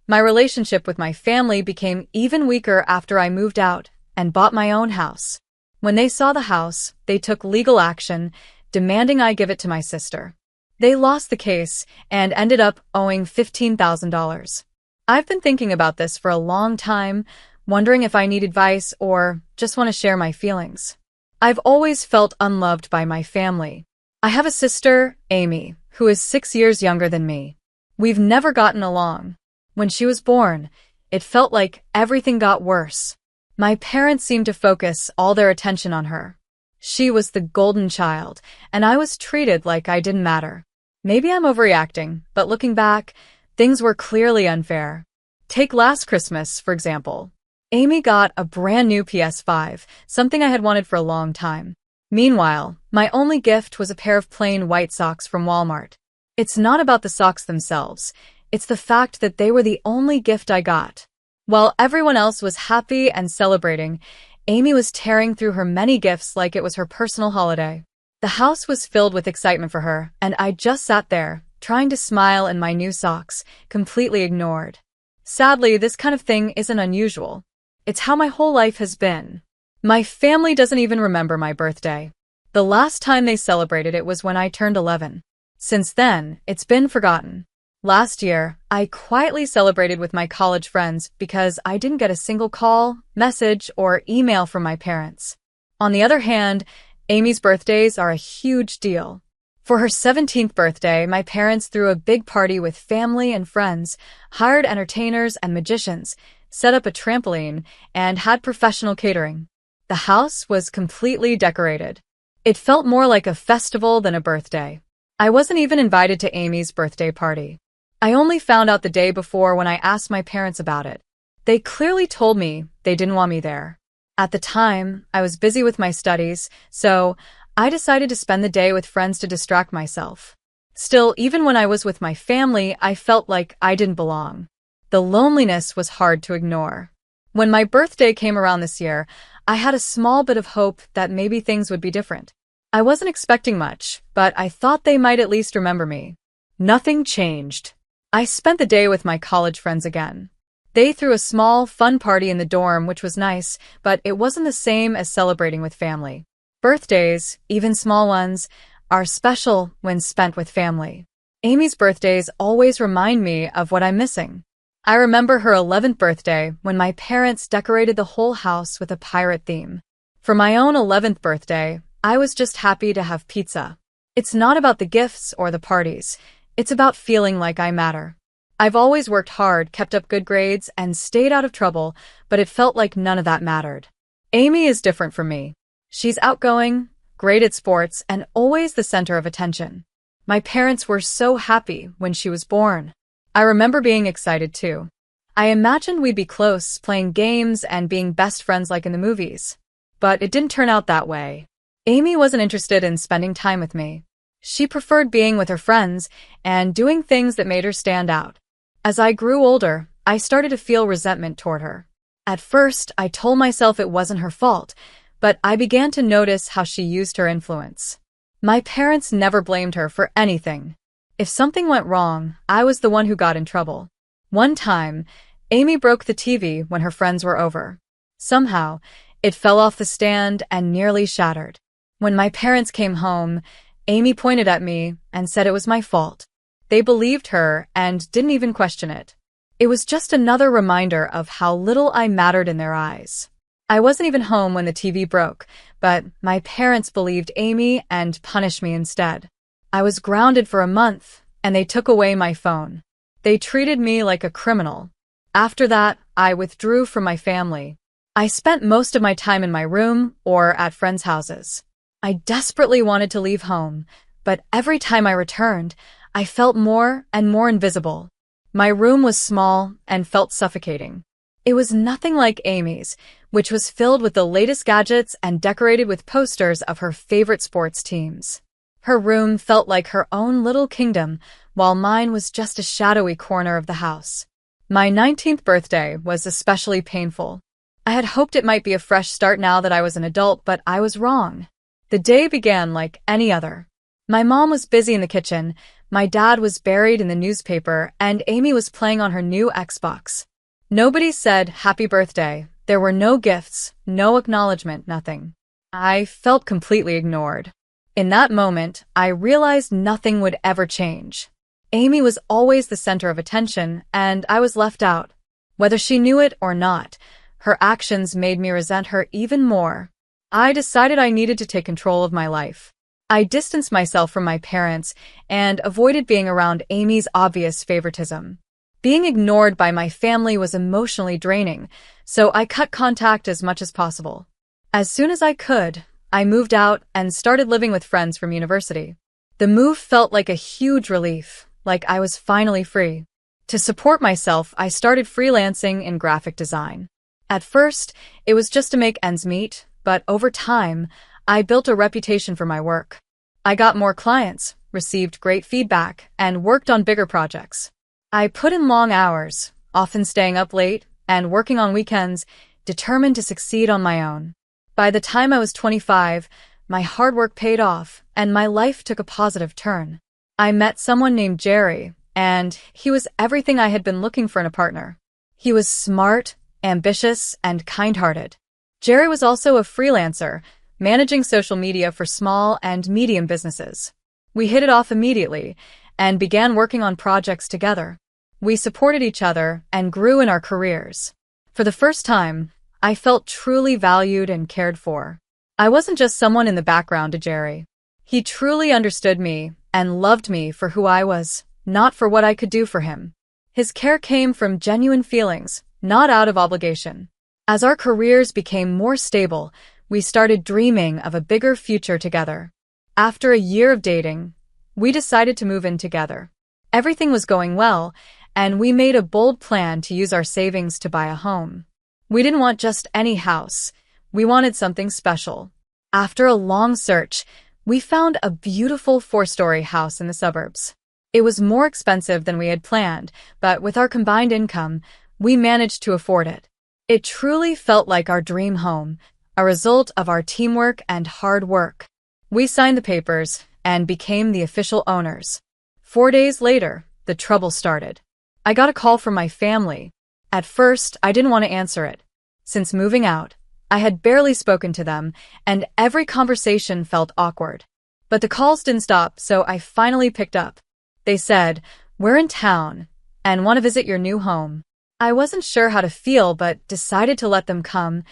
My relationship with my family became even weaker after I moved out and bought my own house. When they saw the house, they took legal action, demanding I give it to my sister. They lost the case and ended up owing $15,000. I've been thinking about this for a long time, wondering if I need advice or just want to share my feelings. I've always felt unloved by my family. I have a sister, Amy, who is 6 years younger than me. We've never gotten along. When she was born, it felt like everything got worse. My parents seemed to focus all their attention on her. She was the golden child, and I was treated like I didn't matter. Maybe I'm overreacting, but looking back, things were clearly unfair. Take last Christmas, for example. Amy got a brand new PS5, something I had wanted for a long time. Meanwhile, my only gift was a pair of plain white socks from Walmart. It's not about the socks themselves. It's the fact that they were the only gift I got. While everyone else was happy and celebrating, Amy was tearing through her many gifts like it was her personal holiday. The house was filled with excitement for her, and I just sat there, trying to smile in my new socks, completely ignored. Sadly, this kind of thing isn't unusual. It's how my whole life has been. My family doesn't even remember my birthday. The last time they celebrated it was when I turned 11. Since then, it's been forgotten. Last year, I quietly celebrated with my college friends because I didn't get a single call, message, or email from my parents. On the other hand, Amy's birthdays are a huge deal. For her 17th birthday, my parents threw a big party with family and friends, hired entertainers and magicians, set up a trampoline, and had professional catering. The house was completely decorated. It felt more like a festival than a birthday. I wasn't even invited to Amy's birthday party. I only found out the day before when I asked my parents about it. They clearly told me they didn't want me there. At the time, I was busy with my studies, so I decided to spend the day with friends to distract myself. Still, even when I was with my family, I felt like I didn't belong. The loneliness was hard to ignore. When my birthday came around this year, I had a small bit of hope that maybe things would be different. I wasn't expecting much, but I thought they might at least remember me. Nothing changed. I spent the day with my college friends again. They threw a small, fun party in the dorm, which was nice, but it wasn't the same as celebrating with family. Birthdays, even small ones, are special when spent with family. Amy's birthdays always remind me of what I'm missing. I remember her 11th birthday when my parents decorated the whole house with a pirate theme. For my own 11th birthday, I was just happy to have pizza. It's not about the gifts or the parties. It's about feeling like I matter. I've always worked hard, kept up good grades, and stayed out of trouble, but it felt like none of that mattered. Amy is different from me. She's outgoing, great at sports, and always the center of attention. My parents were so happy when she was born. I remember being excited too. I imagined we'd be close, playing games and being best friends like in the movies. But it didn't turn out that way. Amy wasn't interested in spending time with me. She preferred being with her friends and doing things that made her stand out. As I grew older, I started to feel resentment toward her. At first, I told myself it wasn't her fault, but I began to notice how she used her influence. My parents never blamed her for anything. If something went wrong, I was the one who got in trouble. One time, Amy broke the TV when her friends were over. Somehow, it fell off the stand and nearly shattered. When my parents came home, Amy pointed at me and said it was my fault. They believed her and didn't even question it. It was just another reminder of how little I mattered in their eyes. I wasn't even home when the TV broke, but my parents believed Amy and punished me instead. I was grounded for a month, and they took away my phone. They treated me like a criminal. After that, I withdrew from my family. I spent most of my time in my room or at friends' houses. I desperately wanted to leave home, but every time I returned, I felt more and more invisible. My room was small and felt suffocating. It was nothing like Amy's, which was filled with the latest gadgets and decorated with posters of her favorite sports teams. Her room felt like her own little kingdom, while mine was just a shadowy corner of the house. My 19th birthday was especially painful. I had hoped it might be a fresh start now that I was an adult, but I was wrong. The day began like any other. My mom was busy in the kitchen, My dad was buried in the newspaper, and Amy was playing on her new Xbox. Nobody said happy birthday. There were no gifts, no acknowledgement, nothing. I felt completely ignored. In that moment, I realized nothing would ever change. Amy was always the center of attention, and I was left out. Whether she knew it or not, her actions made me resent her even more. I decided I needed to take control of my life. I distanced myself from my parents and avoided being around Amy's obvious favoritism. Being ignored by my family was emotionally draining, so I cut contact as much as possible. As soon as I could, I moved out and started living with friends from university. The move felt like a huge relief, like I was finally free. To support myself, I started freelancing in graphic design. At first, it was just to make ends meet, but over time, I built a reputation for my work. I got more clients, received great feedback, and worked on bigger projects. I put in long hours, often staying up late and working on weekends, determined to succeed on my own. By the time I was 25, my hard work paid off, and my life took a positive turn. I met someone named Jerry, and he was everything I had been looking for in a partner. He was smart, ambitious, and kind-hearted. Jerry was also a freelancer, managing social media for small and medium businesses. We hit it off immediately and began working on projects together. We supported each other and grew in our careers. For the first time, I felt truly valued and cared for. I wasn't just someone in the background to Jerry. He truly understood me and loved me for who I was, not for what I could do for him. His care came from genuine feelings, not out of obligation. As our careers became more stable, we started dreaming of a bigger future together. After a year of dating, we decided to move in together. Everything was going well, and we made a bold plan to use our savings to buy a home. We didn't want just any house. We wanted something special. After a long search, we found a beautiful 4-story house in the suburbs. It was more expensive than we had planned, but with our combined income, we managed to afford it. It truly felt like our dream home, a result of our teamwork and hard work. We signed the papers and became the official owners. 4 days later, the trouble started. I got a call from my family. At first, I didn't want to answer it. Since moving out, I had barely spoken to them, and every conversation felt awkward. But the calls didn't stop, so I finally picked up. They said, "We're in town and want to visit your new home." I wasn't sure how to feel, but decided to let them come,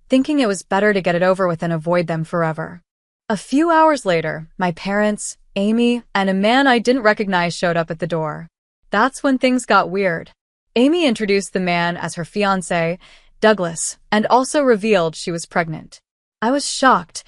thinking it was better to get it over with than avoid them forever. A few hours later, my parents, Amy, and a man I didn't recognize showed up at the door. That's when things got weird. Amy introduced the man as her fiancé, Douglas, and also revealed she was pregnant. I was shocked.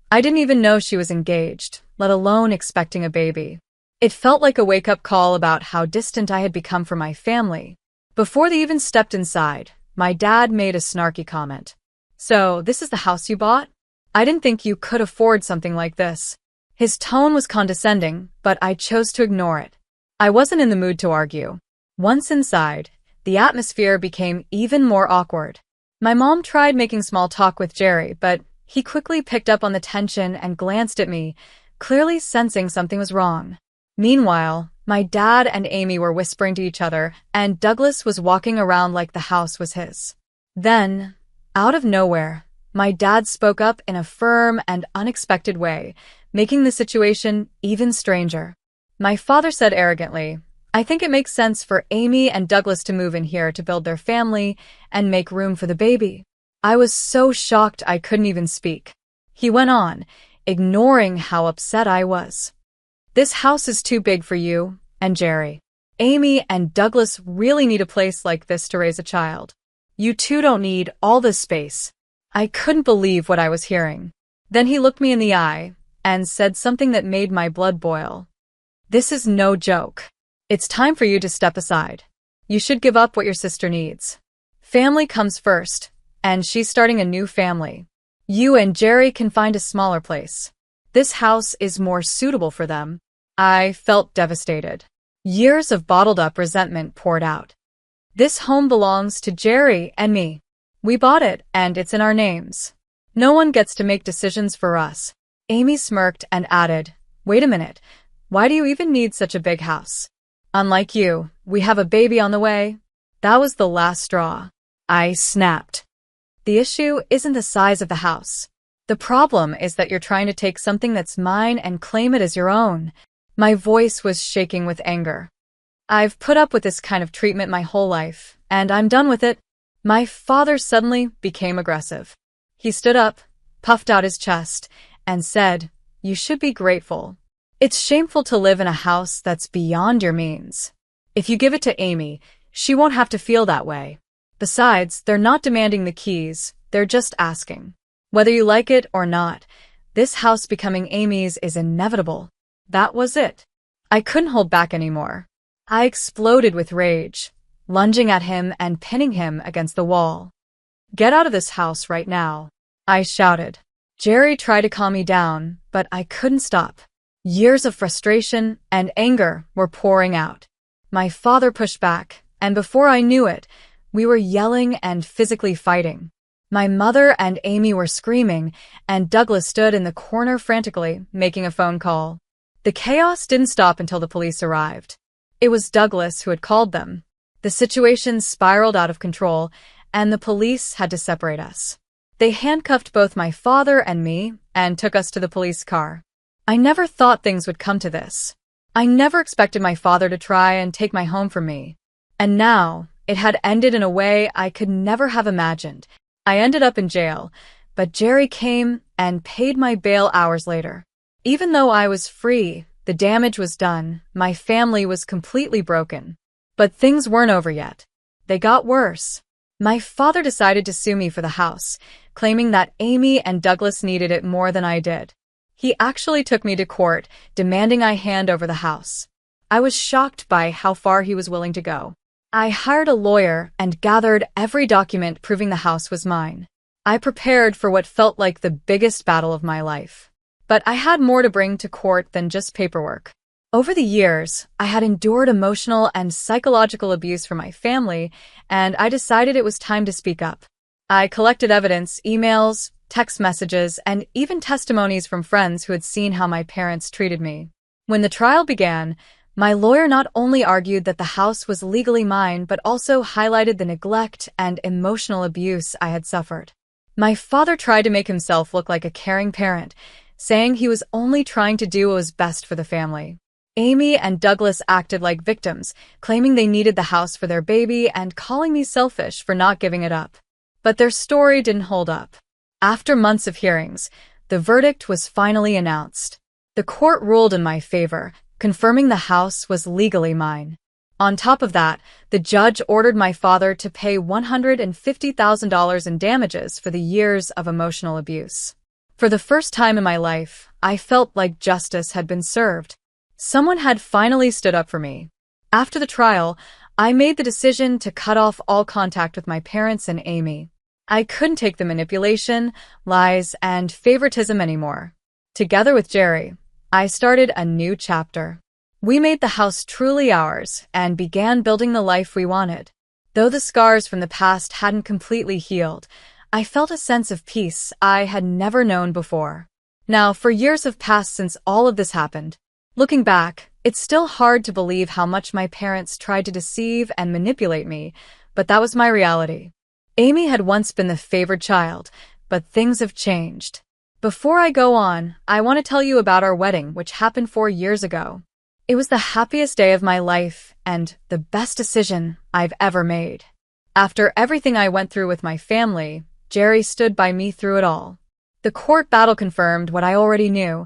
I didn't even know she was engaged, let alone expecting a baby. It felt like a wake-up call about how distant I had become from my family. Before they even stepped inside, my dad made a snarky comment. "So, this is the house you bought? I didn't think you could afford something like this." His tone was condescending, but I chose to ignore it. I wasn't in the mood to argue. Once inside, the atmosphere became even more awkward. My mom tried making small talk with Jerry, but he quickly picked up on the tension and glanced at me, clearly sensing something was wrong. Meanwhile, my dad and Amy were whispering to each other, and Douglas was walking around like the house was his. Then, out of nowhere, my dad spoke up in a firm and unexpected way, making the situation even stranger. My father said arrogantly, "I think it makes sense for Amy and Douglas to move in here to build their family and make room for the baby." I was so shocked I couldn't even speak. He went on, ignoring how upset I was. "This house is too big for you and Jerry. Amy and Douglas really need a place like this to raise a child. You two don't need all this space." I couldn't believe what I was hearing. Then he looked me in the eye and said something that made my blood boil. "This is no joke. It's time for you to step aside. You should give up what your sister needs. Family comes first, and she's starting a new family. You and Jerry can find a smaller place. This house is more suitable for them." I felt devastated. Years of bottled-up resentment poured out. "This home belongs to Jerry and me. We bought it, and it's in our names. No one gets to make decisions for us." Amy smirked and added, "Wait a minute. Why do you even need such a big house? Unlike you, we have a baby on the way. That was the last straw. I snapped. The issue isn't the size of the house. The problem is that you're trying to take something that's mine and claim it as your own. My voice was shaking with anger. I've put up with this kind of treatment my whole life, and I'm done with it. My father suddenly became aggressive. He stood up, puffed out his chest, and said, "You should be grateful. It's shameful to live in a house that's beyond your means. If you give it to Amy, she won't have to feel that way. Besides, they're not demanding the keys, they're just asking. Whether you like it or not, this house becoming Amy's is inevitable." That was it. I couldn't hold back anymore. I exploded with rage, lunging at him and pinning him against the wall. "Get out of this house right now," I shouted. Jerry tried to calm me down, but I couldn't stop. Years of frustration and anger were pouring out. My father pushed back, and before I knew it, we were yelling and physically fighting. My mother and Amy were screaming, and Douglas stood in the corner frantically, making a phone call. The chaos didn't stop until the police arrived. It was Douglas who had called them. The situation spiraled out of control, and the police had to separate us. They handcuffed both my father and me and took us to the police car. I never thought things would come to this. I never expected my father to try and take my home from me. And now, it had ended in a way I could never have imagined. I ended up in jail, but Jerry came and paid my bail hours later. Even though I was free, the damage was done. My family was completely broken. But things weren't over yet. They got worse. My father decided to sue me for the house, claiming that Amy and Douglas needed it more than I did. He actually took me to court, demanding I hand over the house. I was shocked by how far he was willing to go. I hired a lawyer and gathered every document proving the house was mine. I prepared for what felt like the biggest battle of my life. But I had more to bring to court than just paperwork. Over the years, I had endured emotional and psychological abuse from my family, and I decided it was time to speak up. I collected evidence, emails, text messages, and even testimonies from friends who had seen how my parents treated me. When the trial began, my lawyer not only argued that the house was legally mine, but also highlighted the neglect and emotional abuse I had suffered. My father tried to make himself look like a caring parent, saying he was only trying to do what was best for the family. Amy and Douglas acted like victims, claiming they needed the house for their baby and calling me selfish for not giving it up. But their story didn't hold up. After months of hearings, the verdict was finally announced. The court ruled in my favor, confirming the house was legally mine. On top of that, the judge ordered my father to pay $150,000 in damages for the years of emotional abuse. For the first time in my life, I felt like justice had been served. Someone had finally stood up for me. After the trial, I made the decision to cut off all contact with my parents and Amy. I couldn't take the manipulation, lies, and favoritism anymore. Together with Jerry, I started a new chapter. We made the house truly ours and began building the life we wanted. Though the scars from the past hadn't completely healed, I felt a sense of peace I had never known before. Now, for years have passed since all of this happened. Looking back, it's still hard to believe how much my parents tried to deceive and manipulate me, but that was my reality. Amy had once been the favored child, but things have changed. Before I go on, I want to tell you about our wedding, which happened 4 years ago. It was the happiest day of my life and the best decision I've ever made. After everything I went through with my family, Jerry stood by me through it all. The court battle confirmed what I already knew.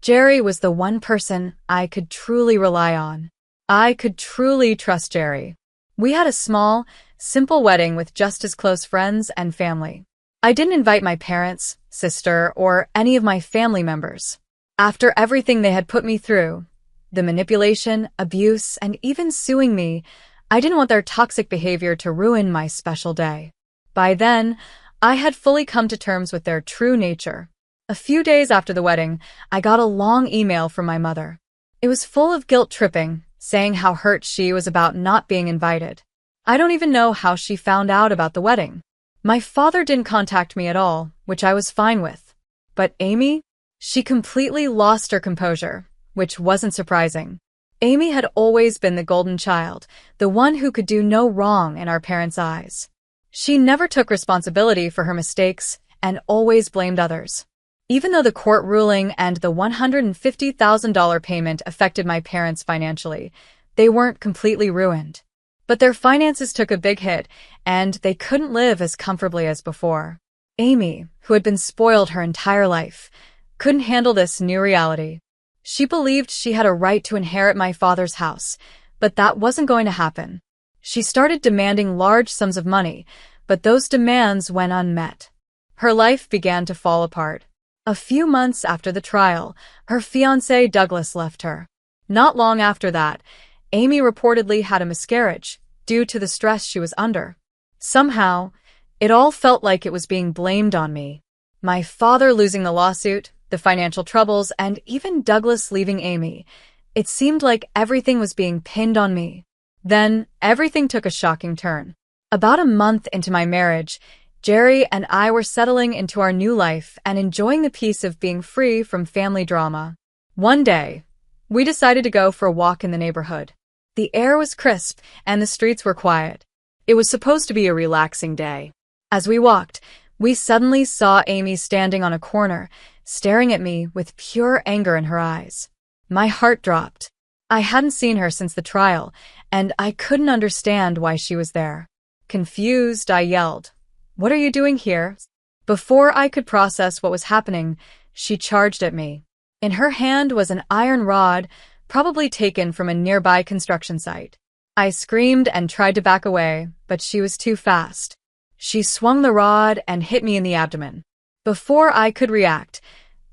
Jerry was the one person I could truly rely on. I could truly trust Jerry. We had a small, simple wedding with just his close friends and family. I didn't invite my parents, sister, or any of my family members. After everything they had put me through, the manipulation, abuse, and even suing me, I didn't want their toxic behavior to ruin my special day. By then, I had fully come to terms with their true nature. A few days after the wedding, I got a long email from my mother. It was full of guilt-tripping, saying how hurt she was about not being invited. I don't even know how she found out about the wedding. My father didn't contact me at all, which I was fine with. But Amy? She completely lost her composure, which wasn't surprising. Amy had always been the golden child, the one who could do no wrong in our parents' eyes. She never took responsibility for her mistakes and always blamed others. Even though the court ruling and the $150,000 payment affected my parents financially, they weren't completely ruined. But their finances took a big hit, and they couldn't live as comfortably as before. Amy, who had been spoiled her entire life, couldn't handle this new reality. She believed she had a right to inherit my father's house, but that wasn't going to happen. She started demanding large sums of money, but those demands went unmet. Her life began to fall apart. A few months after the trial, her fiancé Douglas left her. Not long after that, Amy reportedly had a miscarriage due to the stress she was under. Somehow, it all felt like it was being blamed on me. My father losing the lawsuit, the financial troubles, and even Douglas leaving Amy. It seemed like everything was being pinned on me. Then, everything took a shocking turn. About a month into my marriage, Jerry and I were settling into our new life and enjoying the peace of being free from family drama. One day, we decided to go for a walk in the neighborhood. The air was crisp and the streets were quiet. It was supposed to be a relaxing day. As we walked, we suddenly saw Amy standing on a corner, staring at me with pure anger in her eyes. My heart dropped. I hadn't seen her since the trial, and I couldn't understand why she was there. Confused, I yelled, "What are you doing here?" Before I could process what was happening, she charged at me. In her hand was an iron rod, probably taken from a nearby construction site. I screamed and tried to back away, but she was too fast. She swung the rod and hit me in the abdomen. Before I could react,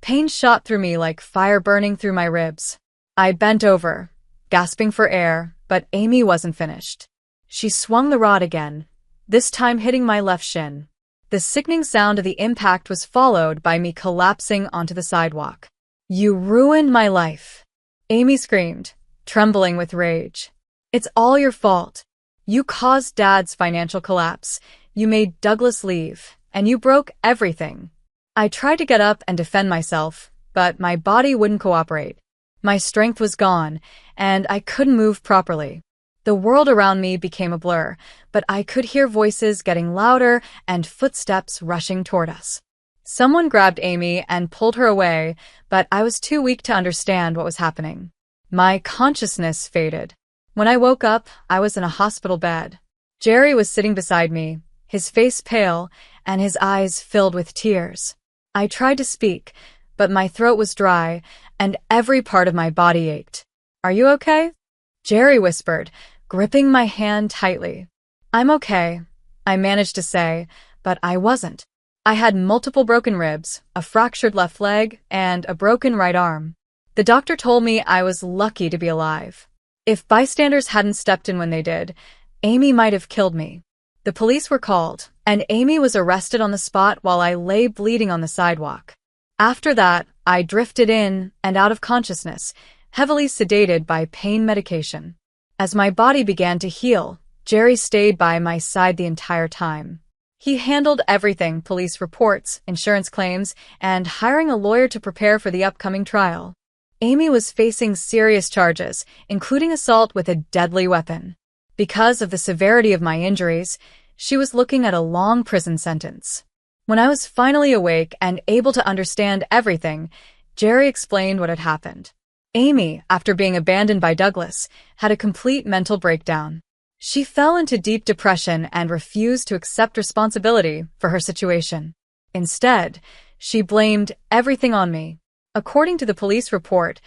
pain shot through me like fire burning through my ribs. I bent over, gasping for air, but Amy wasn't finished. She swung the rod again, this time hitting my left shin. The sickening sound of the impact was followed by me collapsing onto the sidewalk. "You ruined my life," Amy screamed, trembling with rage. "It's all your fault. You caused Dad's financial collapse, you made Douglas leave, and you broke everything." I tried to get up and defend myself, but my body wouldn't cooperate. My strength was gone, and I couldn't move properly. The world around me became a blur, but I could hear voices getting louder and footsteps rushing toward us. Someone grabbed Amy and pulled her away, but I was too weak to understand what was happening. My consciousness faded. When I woke up, I was in a hospital bed. Jerry was sitting beside me, his face pale and his eyes filled with tears. I tried to speak, but my throat was dry and every part of my body ached. "Are you okay?" Jerry whispered, gripping my hand tightly. "I'm okay," I managed to say, but I wasn't. I had multiple broken ribs, a fractured left leg, and a broken right arm. The doctor told me I was lucky to be alive. If bystanders hadn't stepped in when they did, Amy might have killed me. The police were called, and Amy was arrested on the spot while I lay bleeding on the sidewalk. After that, I drifted in and out of consciousness, heavily sedated by pain medication. As my body began to heal, Jerry stayed by my side the entire time. He handled everything: police reports, insurance claims, and hiring a lawyer to prepare for the upcoming trial. Amy was facing serious charges, including assault with a deadly weapon. Because of the severity of my injuries, she was looking at a long prison sentence. When I was finally awake and able to understand everything, Jerry explained what had happened. Amy, after being abandoned by Douglas, had a complete mental breakdown. She fell into deep depression and refused to accept responsibility for her situation. Instead, she blamed everything on me. According to the police report,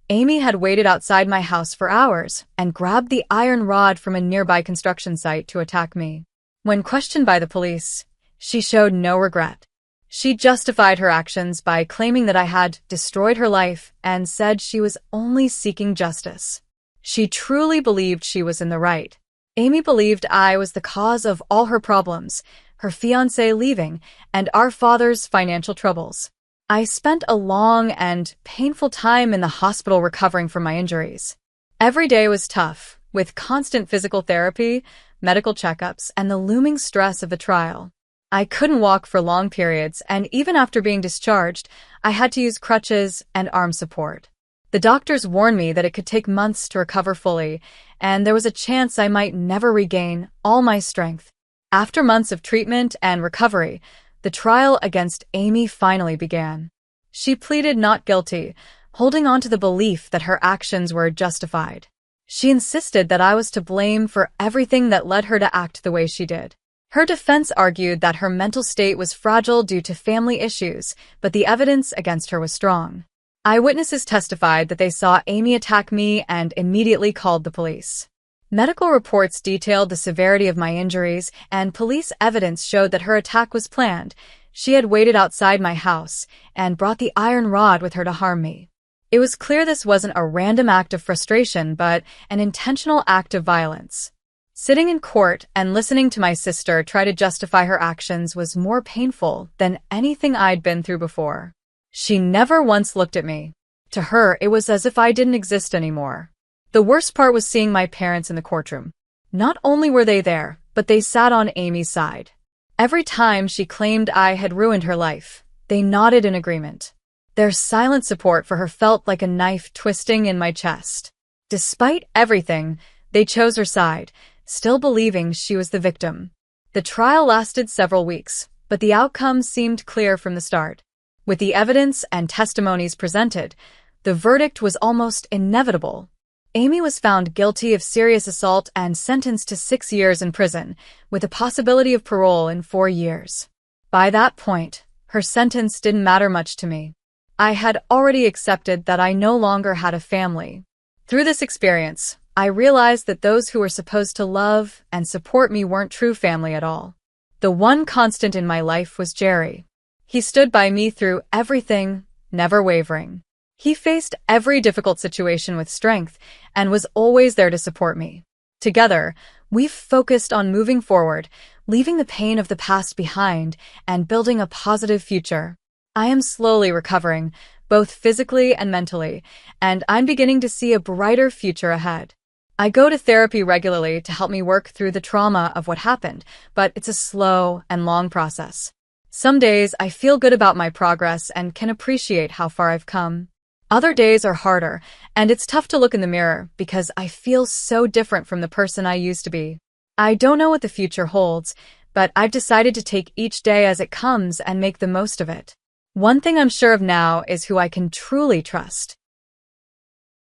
Amy had waited outside my house for hours and grabbed the iron rod from a nearby construction site to attack me. When questioned by the police, she showed no regret. She justified her actions by claiming that I had destroyed her life and said she was only seeking justice. She truly believed she was in the right. Amy believed I was the cause of all her problems, her fiancé leaving, and our father's financial troubles. I spent a long and painful time in the hospital recovering from my injuries. Every day was tough, with constant physical therapy, medical checkups, and the looming stress of the trial. I couldn't walk for long periods, and even after being discharged, I had to use crutches and arm support. The doctors warned me that it could take months to recover fully, and there was a chance I might never regain all my strength. After months of treatment and recovery, the trial against Amy finally began. She pleaded not guilty, holding on to the belief that her actions were justified. She insisted that I was to blame for everything that led her to act the way she did. Her defense argued that her mental state was fragile due to family issues, but the evidence against her was strong. Eyewitnesses testified that they saw Amy attack me and immediately called the police. Medical reports detailed the severity of my injuries, and police evidence showed that her attack was planned. She had waited outside my house and brought the iron rod with her to harm me. It was clear this wasn't a random act of frustration, but an intentional act of violence. Sitting in court and listening to my sister try to justify her actions was more painful than anything I'd been through before. She never once looked at me. To her, it was as if I didn't exist anymore. The worst part was seeing my parents in the courtroom. Not only were they there, but they sat on Amy's side. Every time she claimed I had ruined her life, they nodded in agreement. Their silent support for her felt like a knife twisting in my chest. Despite everything, they chose her side, still believing she was the victim. The trial lasted several weeks, but the outcome seemed clear from the start. With the evidence and testimonies presented, the verdict was almost inevitable. Amy was found guilty of serious assault and sentenced to 6 years in prison, with a possibility of parole in 4 years. By that point, her sentence didn't matter much to me. I had already accepted that I no longer had a family. Through this experience, I realized that those who were supposed to love and support me weren't true family at all. The one constant in my life was Jerry. He stood by me through everything, never wavering. He faced every difficult situation with strength and was always there to support me. Together, we've focused on moving forward, leaving the pain of the past behind, and building a positive future. I am slowly recovering, both physically and mentally, and I'm beginning to see a brighter future ahead. I go to therapy regularly to help me work through the trauma of what happened, but it's a slow and long process. Some days I feel good about my progress and can appreciate how far I've come. Other days are harder, and it's tough to look in the mirror because I feel so different from the person I used to be. I don't know what the future holds, but I've decided to take each day as it comes and make the most of it. One thing I'm sure of now is who I can truly trust.